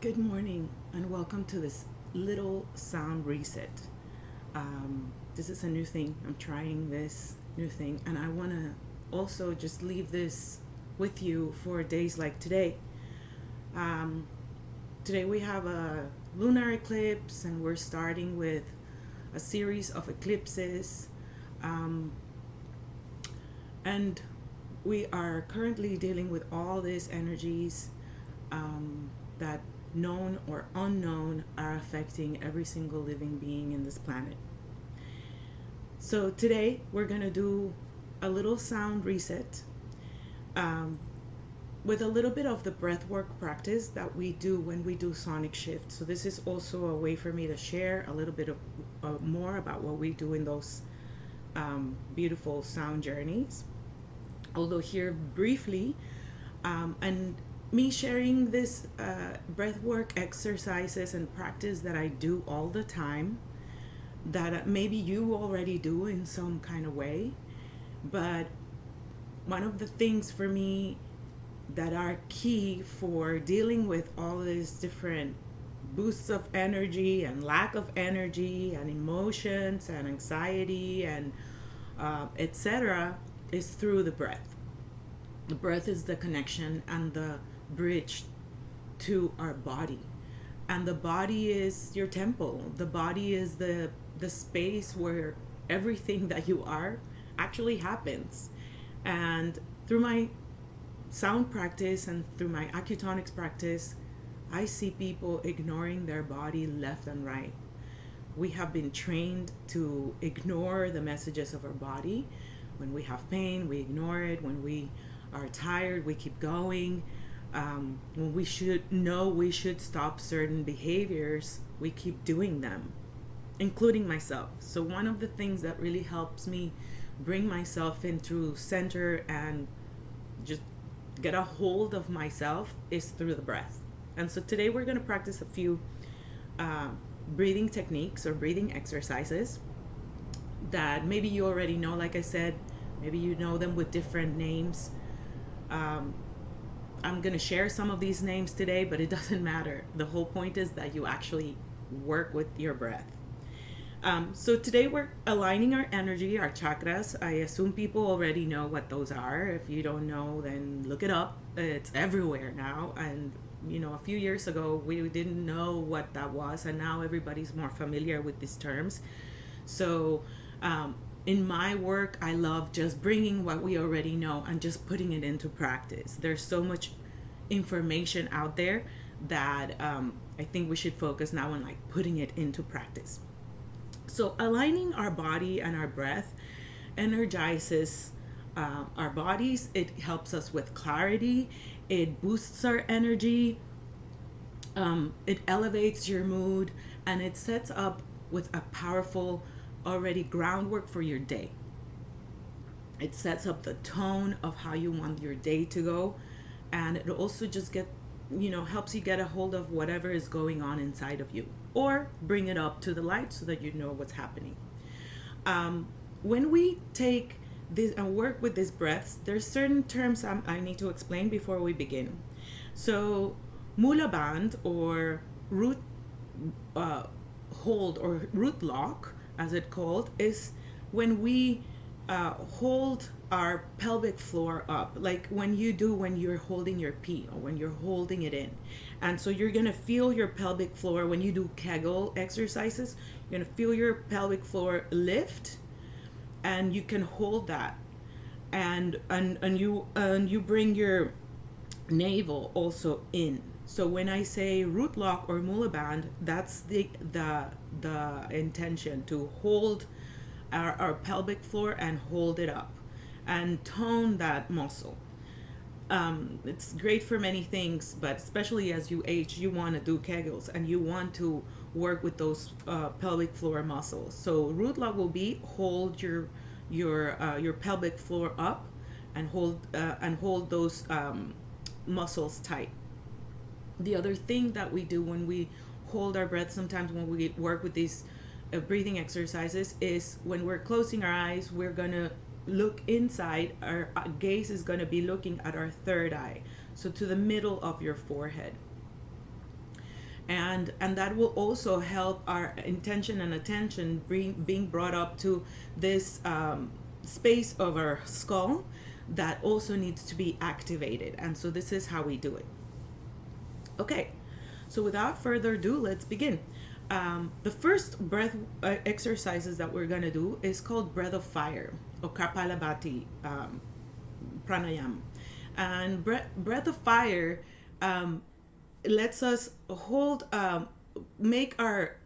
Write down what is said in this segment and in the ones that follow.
Good morning and welcome to this little sound reset. This is a new thing. I'm trying this new thing, and I want to also just leave this with you for days like today. Um, Today we have a lunar eclipse, and we're starting with a series of eclipses. Um, and we are currently dealing with all these energies that, known or unknown, are affecting every single living being in this planet. So today we're going to do a little sound reset um, with a little bit of the breath work practice that we do when we do sonic shift. So this is also a way for me to share a little bit of more about what we do in those beautiful sound journeys. Although here briefly, and me sharing this breath work exercises and practice that I do all the time, that maybe you already do in some kind of way. But one of the things for me that are key for dealing with all these different boosts of energy and lack of energy and emotions and anxiety and etc. is through the breath. The breath is the connection and the bridge to our body. And the body is your temple. The body is the space where everything that you are actually happens. And through my sound practice and through my acutonics practice, I see people ignoring their body left and right. We have been trained to ignore the messages of our body. When we have pain, we ignore it. When we are tired, we keep going. When we should stop certain behaviors, we keep doing them, including myself. So one of the things that really helps me bring myself into center and just get a hold of myself is through the breath. And so today we're going to practice a few breathing techniques or breathing exercises that maybe you already know. Like I said, maybe you know them with different names. I'm going to share some of these names today, but it doesn't matter. The whole point is that you actually work with your breath. So today we're aligning our energy, our chakras. I assume people already know what those are. If you don't know, then look it up. It's everywhere now. And, a few years ago, we didn't know what that was. And now everybody's more familiar with these terms. So in my work, I love just bringing what we already know and just putting it into practice. There's so much information out there that I think we should focus now on putting it into practice. So aligning our body and our breath energizes our bodies. It helps us with clarity. It boosts our energy. It elevates your mood, and it sets up with a powerful already groundwork for your day. It sets up the tone of how you want your day to go, and it also just helps you get a hold of whatever is going on inside of you, or bring it up to the light so that you know what's happening. When we take this and work with these breaths, there's certain terms I need to explain before we begin. So mula band, or root hold, or root lock as it's called, is when we hold our pelvic floor up, like when you're holding your pee, or when you're holding it in. And so you're gonna feel your pelvic floor when you do Kegel exercises. You're gonna feel your pelvic floor lift, and you can hold that, and you bring your navel also in. So when I say root lock or mula band, that's the intention, to hold our pelvic floor and hold it up and tone that muscle. It's great for many things, but especially as you age, you want to do Kegels and you want to work with those pelvic floor muscles. So root lock will be hold your pelvic floor up and hold those muscles tight. The other thing that we do when we hold our breath, sometimes when we work with these breathing exercises, is when we're closing our eyes, we're gonna look inside. Our gaze is gonna be looking at our third eye, so to the middle of your forehead. And that will also help our intention and attention being brought up to this space of our skull that also needs to be activated. And so this is how we do it. Okay, so without further ado, let's begin. The first breath exercises that we're going to do is called Breath of Fire, or Kapalabhati pranayama. And breath of fire lets us hold, make our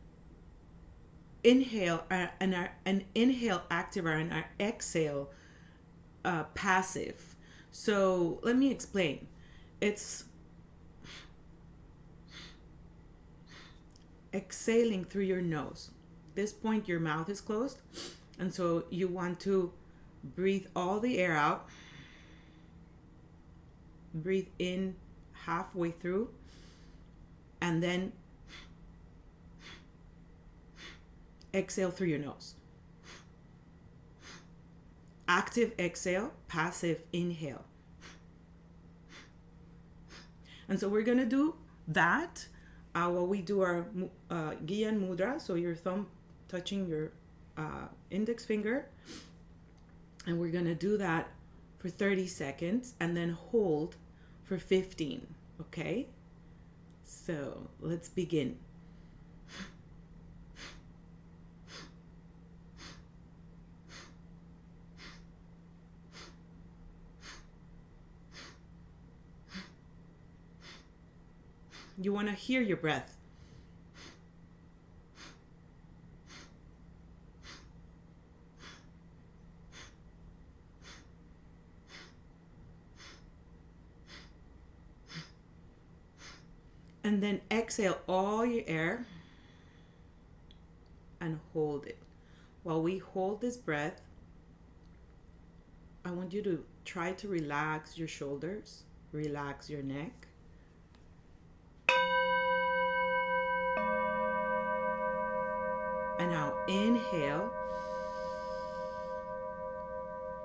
inhale an inhale active and our exhale passive. So let me explain. It's exhaling through your nose. At this point, your mouth is closed, and so you want to breathe all the air out. Breathe in halfway through, and then exhale through your nose. Active exhale, passive inhale. And so we're going to do that while we do our Gyan Mudra, so your thumb touching your index finger. And we're going to do that for 30 seconds and then hold for 15. Okay? So let's begin. You want to hear your breath. And then exhale all your air and hold it. While we hold this breath, I want you to try to relax your shoulders, relax your neck. And now inhale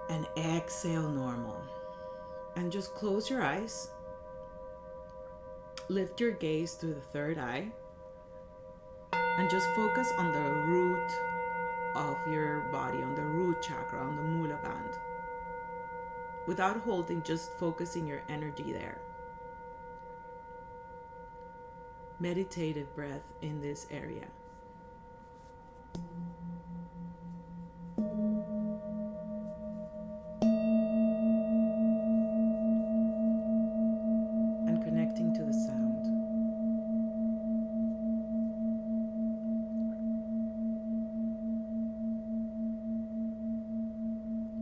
and exhale normal. And just close your eyes. Lift your gaze through the third eye. And just focus on the root of your body, on the root chakra, on the Mula band. Without holding, just focusing your energy there. Meditative breath in this area. And connecting to the sound.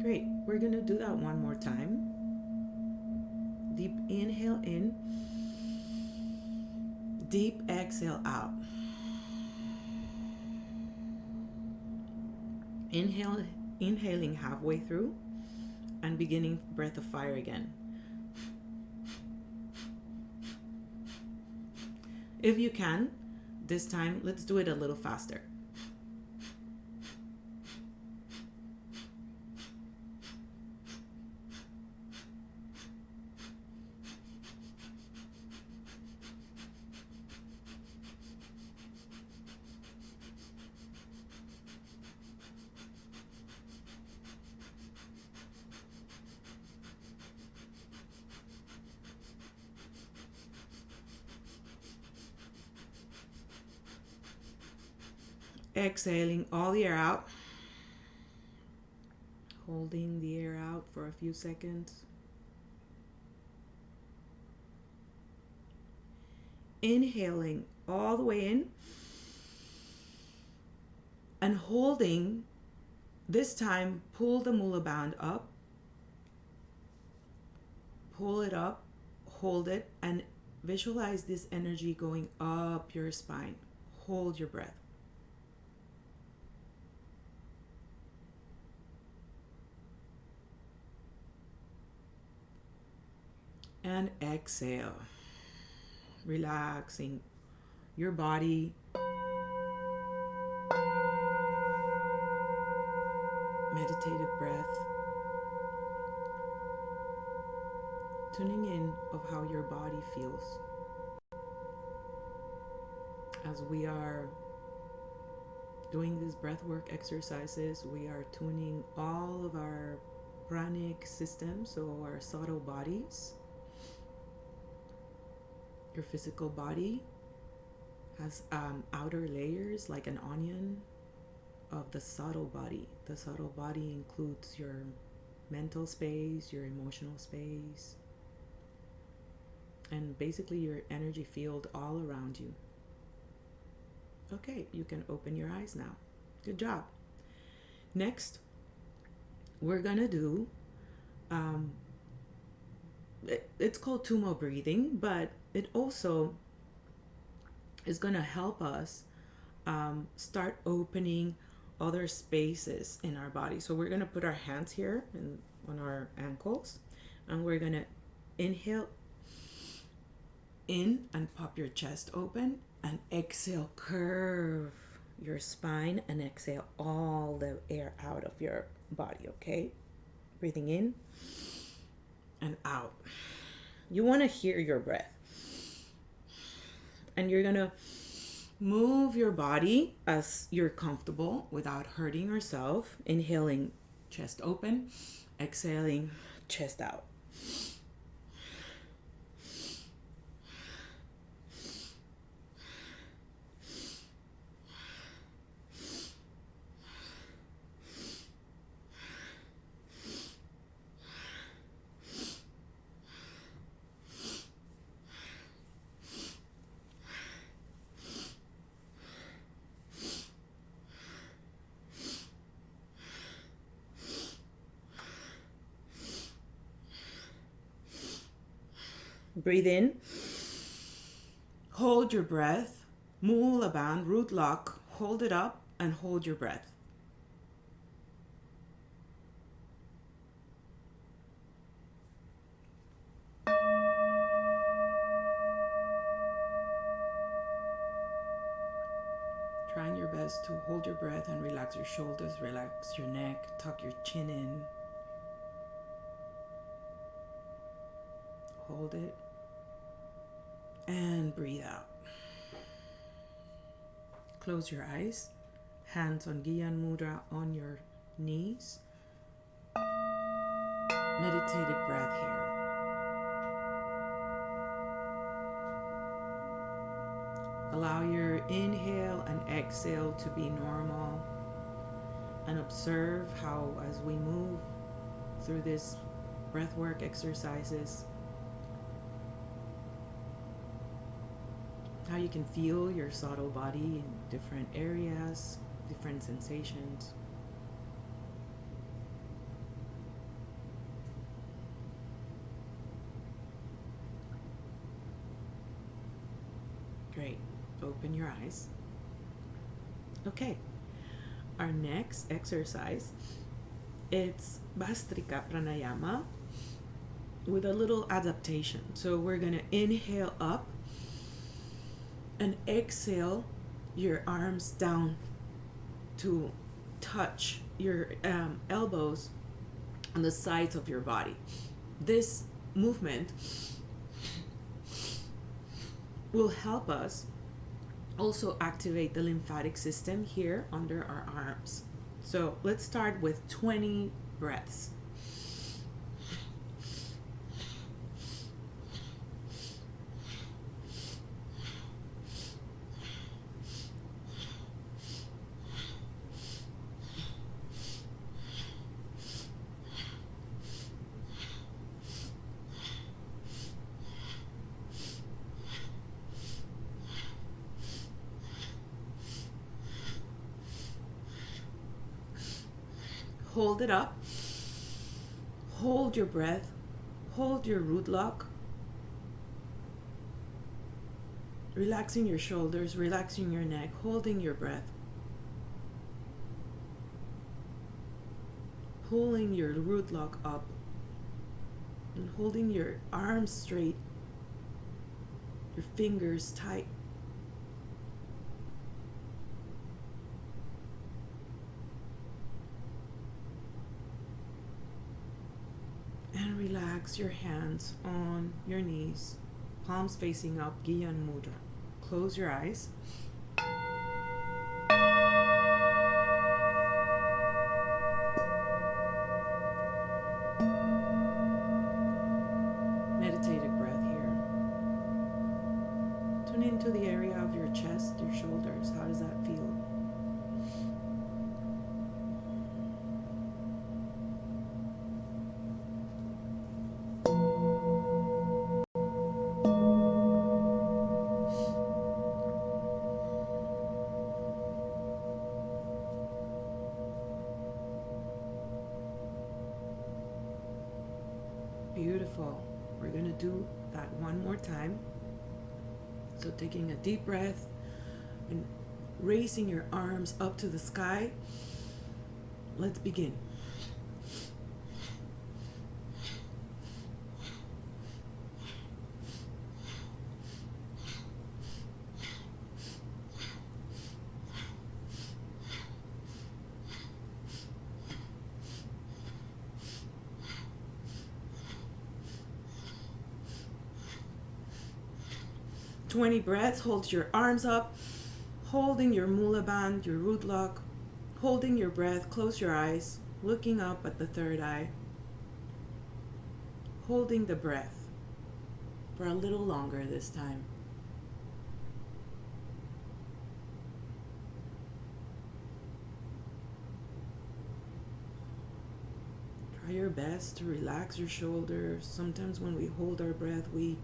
Great. We're going to do that one more time. Deep inhale in. Deep exhale out. Inhaling halfway through and beginning breath of fire again. If you can, this time let's do it a little faster. Exhaling all the air out. Holding the air out for a few seconds. Inhaling all the way in. And holding, this time, pull the Mula band up. Pull it up, hold it, and visualize this energy going up your spine. Hold your breath. And exhale, relaxing your body, meditative breath, tuning in of how your body feels. As we are doing these breathwork exercises, we are tuning all of our pranic systems, so our subtle bodies. Your physical body has outer layers like an onion of the subtle body. The subtle body includes your mental space, your emotional space, and basically your energy field all around you. Okay, you can open your eyes now. Good job. Next, we're gonna do, it's called tumo breathing, but it also is gonna help us start opening other spaces in our body. So we're gonna put our hands here on our ankles, and we're gonna inhale in and pop your chest open, and exhale, curve your spine, and exhale all the air out of your body. Okay, breathing in and out. You want to hear your breath, and you're gonna move your body as you're comfortable without hurting yourself. Inhaling, chest open. Exhaling, chest out. Breathe in, hold your breath, mula band, root lock, hold it up and hold your breath. Trying your best to hold your breath and relax your shoulders, relax your neck, tuck your chin in. Hold it. And breathe out. Close your eyes. Hands on Gyan Mudra on your knees. Meditative breath here. Allow your inhale and exhale to be normal. And observe how, as we move through this breathwork exercises, how you can feel your subtle body in different areas, different sensations. Great. Open your eyes. Okay. Our next exercise, it's Bhastrika Pranayama with a little adaptation. So we're going to inhale up and exhale your arms down to touch your elbows on the sides of your body. This movement will help us also activate the lymphatic system here under our arms. So let's start with 20 breaths. Hold it up. Hold your breath. Hold your root lock. Relaxing your shoulders, relaxing your neck, holding your breath. Pulling your root lock up and holding your arms straight, your fingers tight. And relax your hands on your knees, palms facing up, Gyan Mudra. Close your eyes. area of your chest, your shoulders, how does that feel? Beautiful. We're going to do that one more time. So taking a deep breath and raising your arms up to the sky. Let's begin. "20 breaths, hold your arms up, holding your mula band, your root lock, holding your breath, close your eyes, looking up at the third eye, holding the breath for a little longer this time. Try your best to relax your shoulders. Sometimes when we hold our breath, we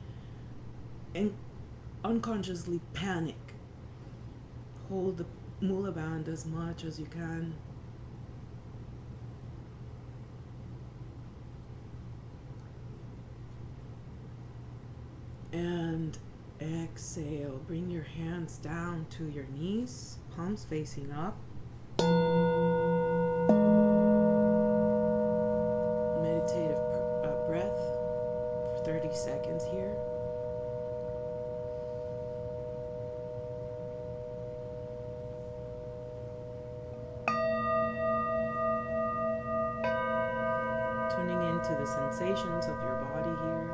unconsciously panic. Hold the mula band as much as you can. And exhale. Bring your hands down to your knees, palms facing up. Meditative breath for 30 seconds here. Tuning into the sensations of your body here.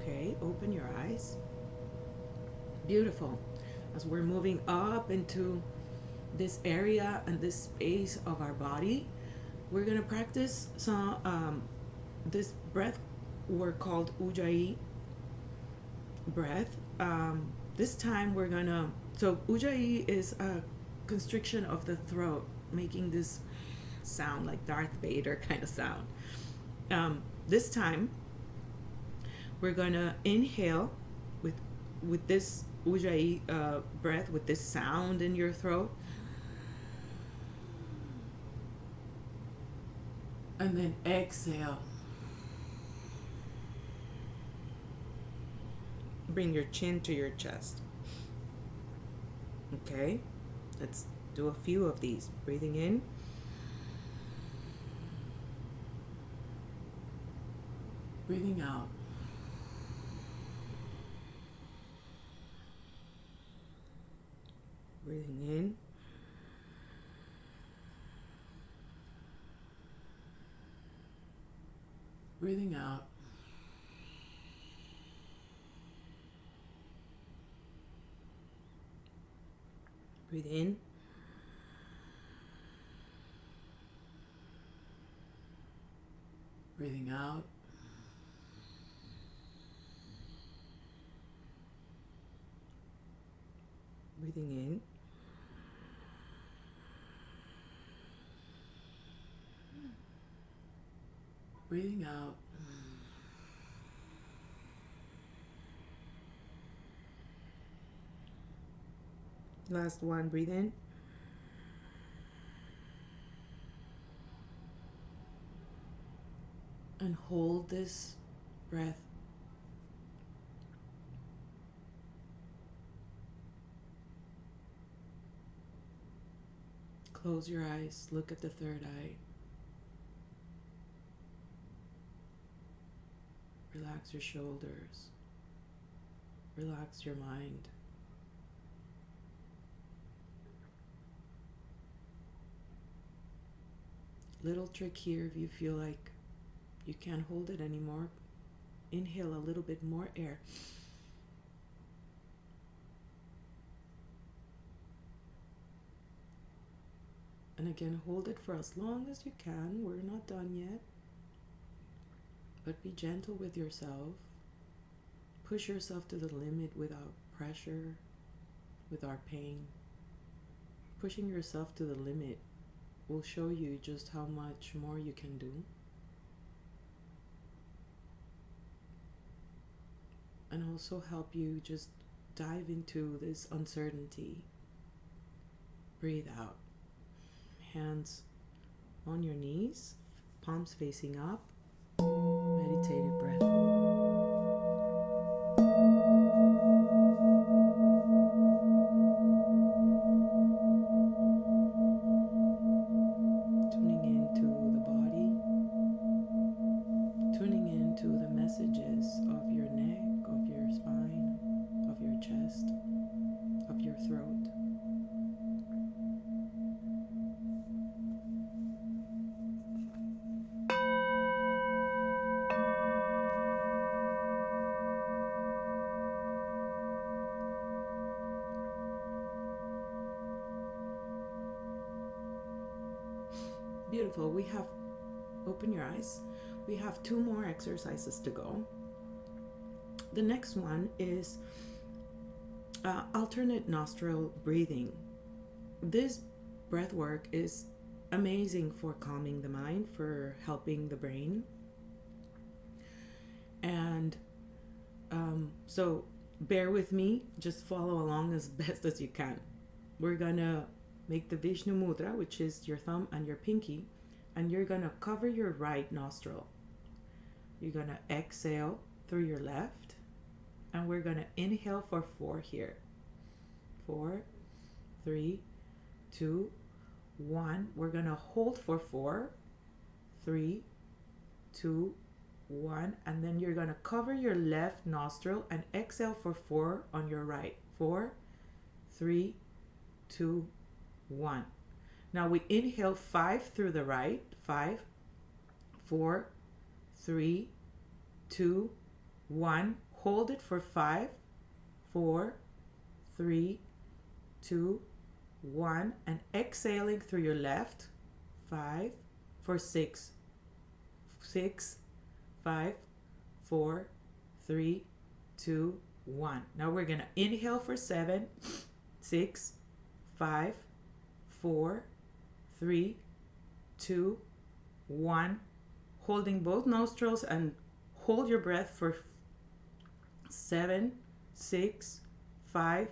Okay, open your eyes. Beautiful. As we're moving up into this area and this space of our body, we're going to practice some this breath work called Ujjayi breath. This time we're going to, so Ujjayi is a constriction of the throat, making this sound like Darth Vader kind of sound. This time we're going to inhale with this Ujjayi breath, with this sound in your throat. And then exhale. Bring your chin to your chest. Okay, let's do a few of these. Breathing in. Breathing out. Breathing in. Breathing out. Breathe in. Breathing out. Breathing in. Breathing out. Last one, breathe in. And hold this breath. Close your eyes, look at the third eye. Relax your shoulders. Relax your mind. Little trick here, if you feel like you can't hold it anymore, inhale a little bit more air. And again, hold it for as long as you can. We're not done yet. But be gentle with yourself. Push yourself to the limit without pressure, without pain. Pushing yourself to the limit will show you just how much more you can do. And also help you just dive into this uncertainty. Breathe out. Hands on your knees, palms facing up, meditative breath. Tuning into the body, tuning into the messages of your neck, of your spine, of your chest, of your throat. Beautiful. We have, open your eyes. We have 2 more exercises to go. The next one is alternate nostril breathing. This breath work is amazing for calming the mind, for helping the brain. And so bear with me, just follow along as best as you can. We're gonna make the Vishnu Mudra, which is your thumb and your pinky, and you're gonna cover your right nostril. You're gonna exhale through your left, and we're gonna inhale for 4 here. 4, 3, 2, 1. We're gonna hold for 4, 3, 2, 1, and then you're gonna cover your left nostril and exhale for 4 on your right. 4, 3, 2, 1. Now we inhale 5 through the right. 5, 4, 3, 2, 1. Hold it for 5, 4, 3, 2, 1. And exhaling through your left. 5 for 6. 6, 5, 4, 3, 2, 1. Now we're going to inhale for 7, 6, 5, 4, 3, 2, 1. Holding both nostrils and hold your breath for 7, 6, 5,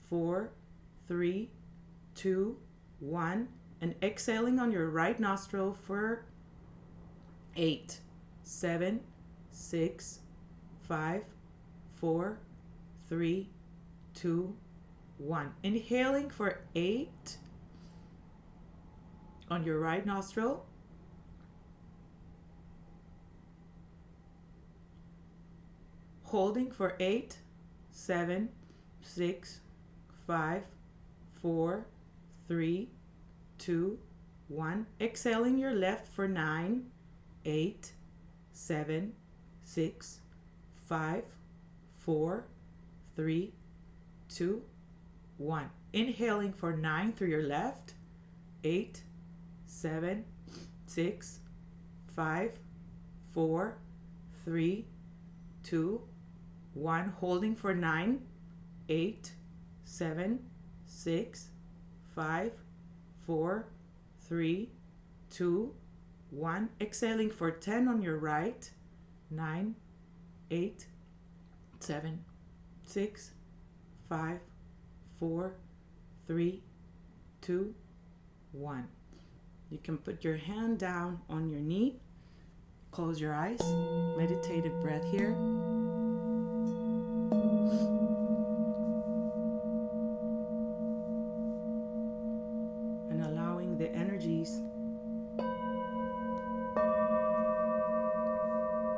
4, 3, 2, 1. And exhaling on your right nostril for 8, 7, 6, 5, 4, 3, 2, 1. Inhaling for 8 on your right nostril. Holding for 8, 7, 6, 5, 4, 3, 2, 1. Exhaling your left for 9, 8, 7, 6, 5, 4, 3, 2, 1. Inhaling for 9 through your left. 8, 7, 6, 5, 4, 3, 2, 1. Holding for 9, 8, 7, 6, 5, 4, 3, 2, 1. Exhaling for 10 on your right. 9, 8, 7, 6, 5, 4, 3, 2, 1. You can put your hand down on your knee. Close your eyes. Meditative breath here. And allowing the energies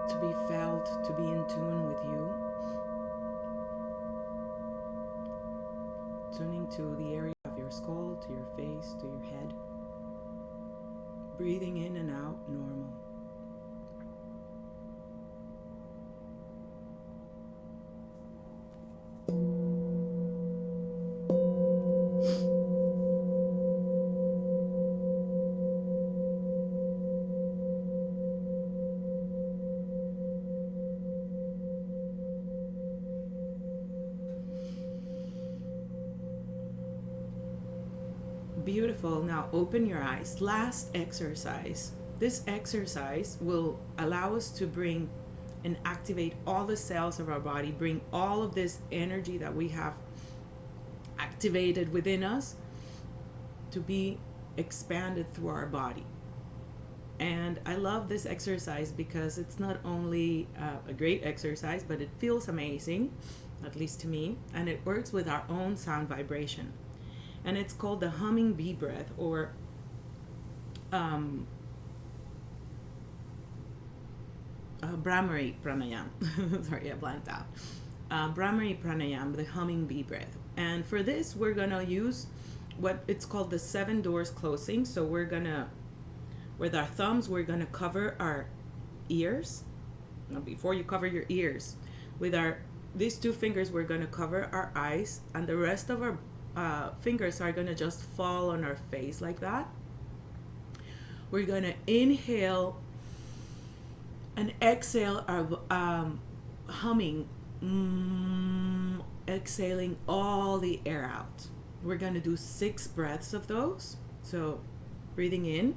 to be felt, to be in tune with you. Tuning to the area of your skull, to your face, to your head. Breathing in and out normal. Beautiful. Now open your eyes. Last exercise. This exercise will allow us to bring and activate all the cells of our body, bring all of this energy that we have activated within us to be expanded through our body. And I love this exercise because it's not only a great exercise, but it feels amazing, at least to me, and it works with our own sound vibration. And it's called the humming bee breath, or Brahmari pranayam. Sorry, I blanked out. Brahmari pranayam, the humming bee breath. And for this, we're gonna use what it's called the 7 doors closing. So we're gonna, with our thumbs, we're gonna cover our ears. Now, before you cover your ears, with these 2 fingers, we're gonna cover our eyes, and the rest of our fingers are gonna just fall on our face like that. We're gonna inhale and exhale our humming, exhaling all the air out. We're gonna do 6 breaths of those. So breathing in,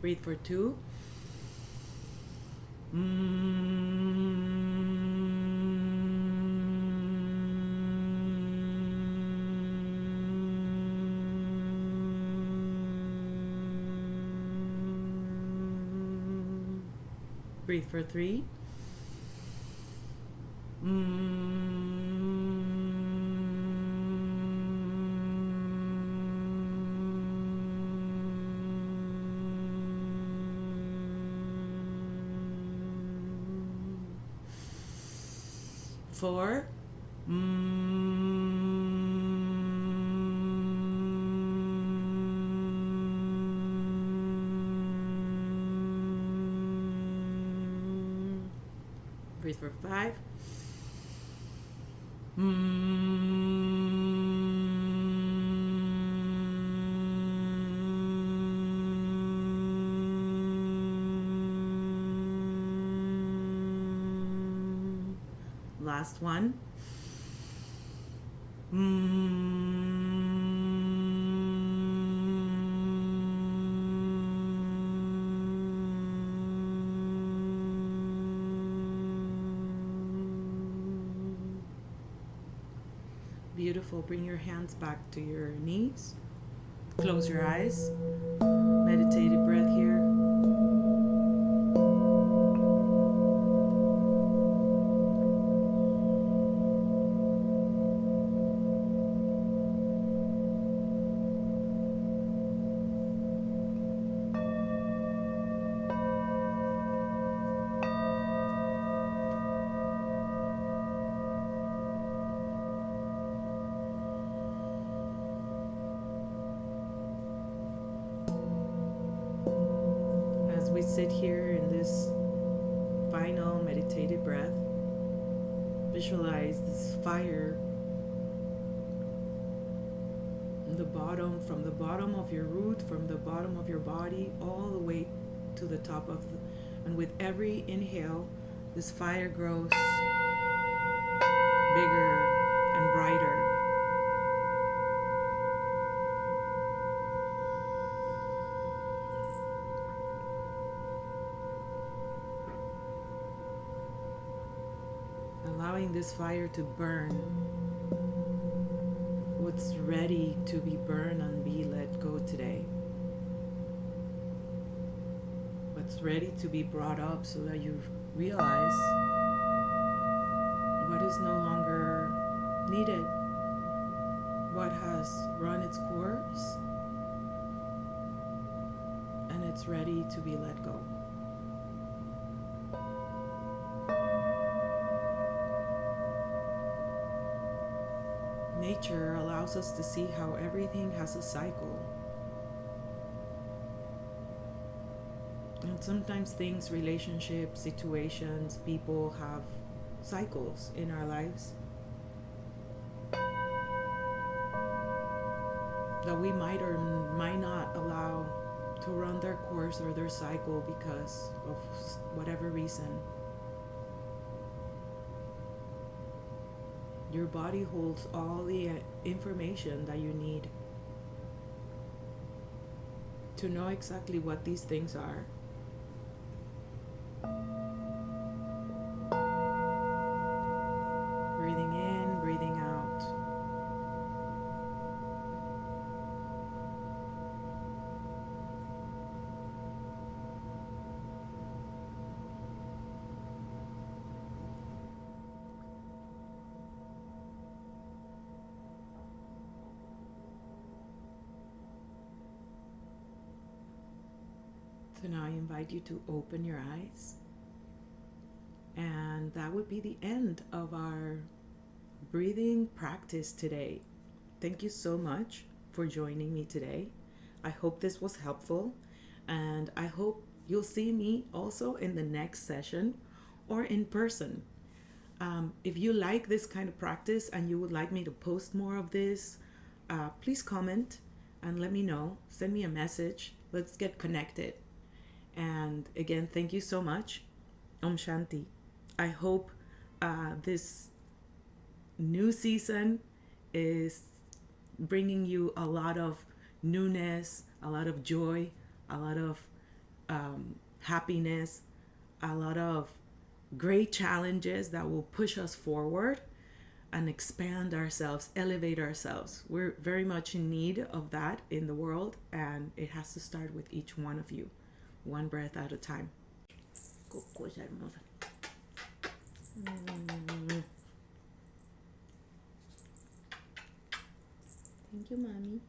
breathe for 2. Breathe for 3. 4. Breathe for 5. Last one. Beautiful. Bring your hands back to your knees. Close your eyes. Meditative breath here. We sit here in this final meditative breath. Visualize this fire in the bottom, from the bottom of your root, from the bottom of your body, all the way to the top of the, and with every inhale, this fire grows bigger and brighter. Allowing this fire to burn what's ready to be burned and be let go today. What's ready to be brought up, so that you realize what is no longer needed, what has run its course, it's ready to be let go. Nature allows us to see how everything has a cycle. And sometimes things, relationships, situations, people have cycles in our lives that we might or might not allow to run their course or their cycle because of whatever reason. Your body holds all the information that you need to know exactly what these things are. Breathing in, breathing out. So now I invite you to open your eyes. And that would be the end of our breathing practice today. Thank you so much for joining me today. I hope this was helpful, and I hope you'll see me also in the next session or in person. If you like this kind of practice and you would like me to post more of this, please comment and let me know. Send me a message. Let's get connected. And again, thank you so much. Om Shanti. I hope this new season is bringing you a lot of newness, a lot of joy, a lot of happiness, a lot of great challenges that will push us forward and expand ourselves, elevate ourselves. We're very much in need of that in the world, and it has to start with each one of you, one breath at a time. Cosa hermosa. Thank you, mommy.